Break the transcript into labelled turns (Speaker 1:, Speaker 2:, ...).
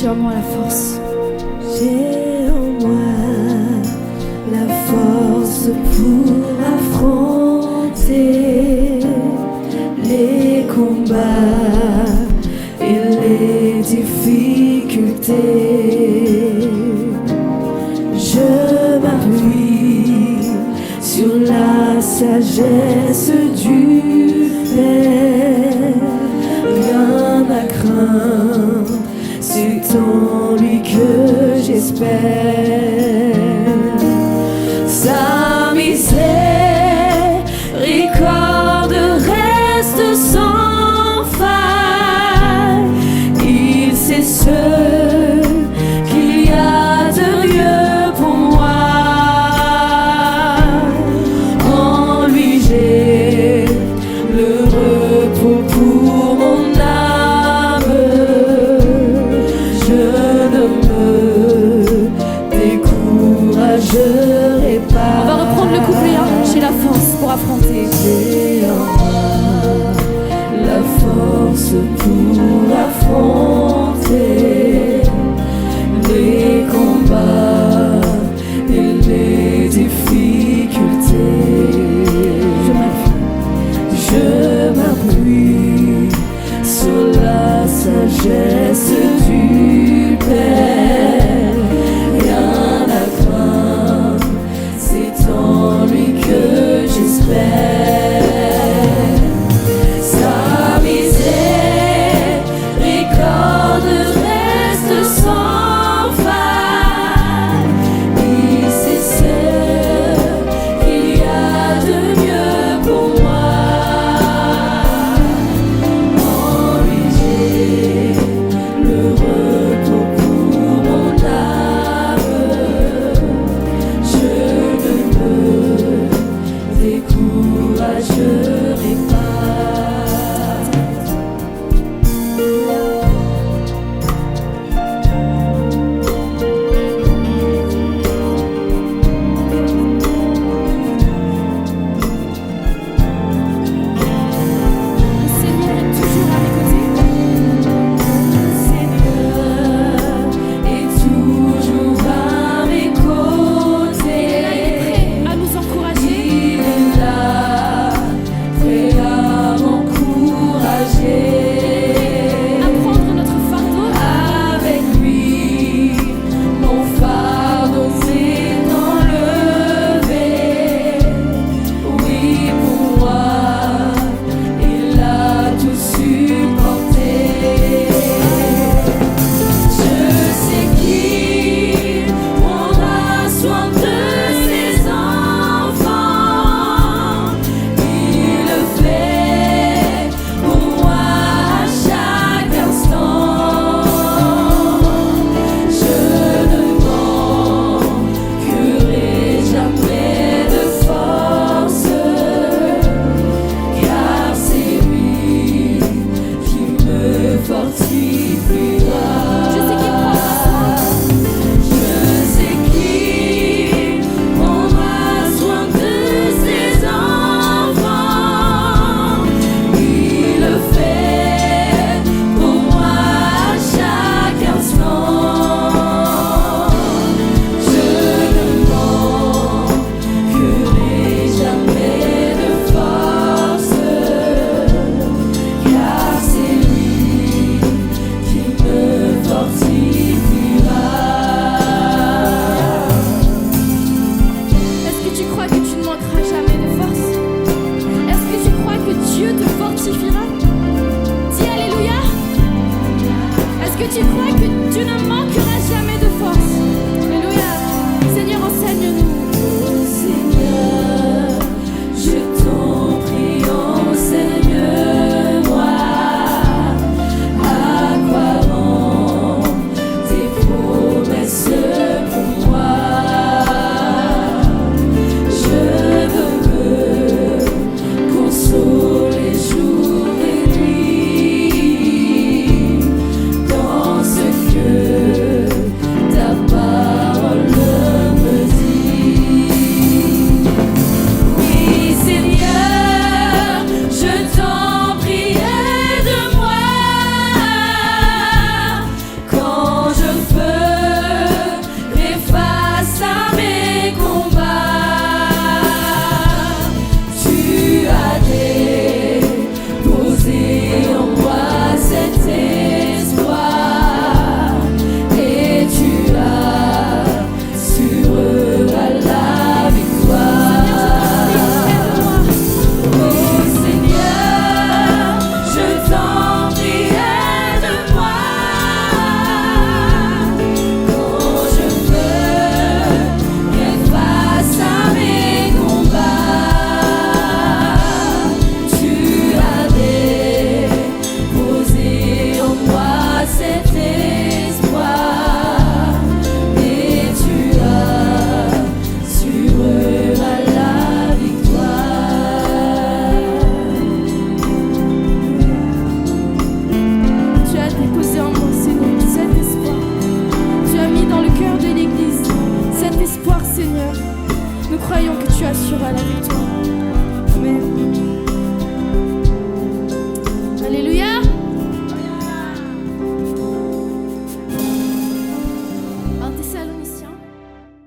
Speaker 1: J'ai en moi la force.
Speaker 2: J'ai en moi la force pour affronter les combats et les difficultés. Je m'appuie sur la sagesse du Père. Rien à craindre, c'est en lui que j'espère. Sa miséricorde reste sans faille. Il sait ce qu'il y a de mieux pour moi. En lui j'ai le repos pour mon âme. Je ne me découragerai pas.
Speaker 1: On va reprendre le couplet, hein. J'ai la force pour affronter.
Speaker 2: J'ai en moi la force pour affronter les combats et les difficultés. Je m'appuie sur la sagesse du Père. Rien à craindre, c'est en lui que j'espère. Sa miséricorde reste sans faille. Il sait ce qu'il y a de mieux pour moi. En lui j'ai le repos pour mon âme. Je ne me découragerai pas.
Speaker 1: Le Seigneur est toujours à mes côtés.
Speaker 2: Seigneur est toujours à mes côtés.
Speaker 1: À nous encourager.
Speaker 2: Il est là, prêt à m'encourager.
Speaker 1: À prendre notre fardeau.
Speaker 2: Avec lui, mon fardeau s'est enlevé. Oui, pour moi, il a tout supporté. Je sais qu'il prendra soin de ses enfants. Il le fait pour moi à chaque instant. Je ne manquerai jamais de force, car c'est lui qui me fortifiera.
Speaker 1: Je sais qu'il prendra soin.
Speaker 2: Je sais qu'il prendra soin de ses enfants. Il le fait pour moi à chaque instant. Je ne manquerai jamais de force, car c'est lui qui me fortifiera.
Speaker 1: Est-ce que tu crois que tu ne manqueras jamais de force? Est-ce que tu crois que Dieu te fortifiera? Dis Alléluia. Est-ce que tu crois que tu ne manqueras jamais de force? Alléluia. Seigneur, enseigne-nous.
Speaker 2: Seigneur, je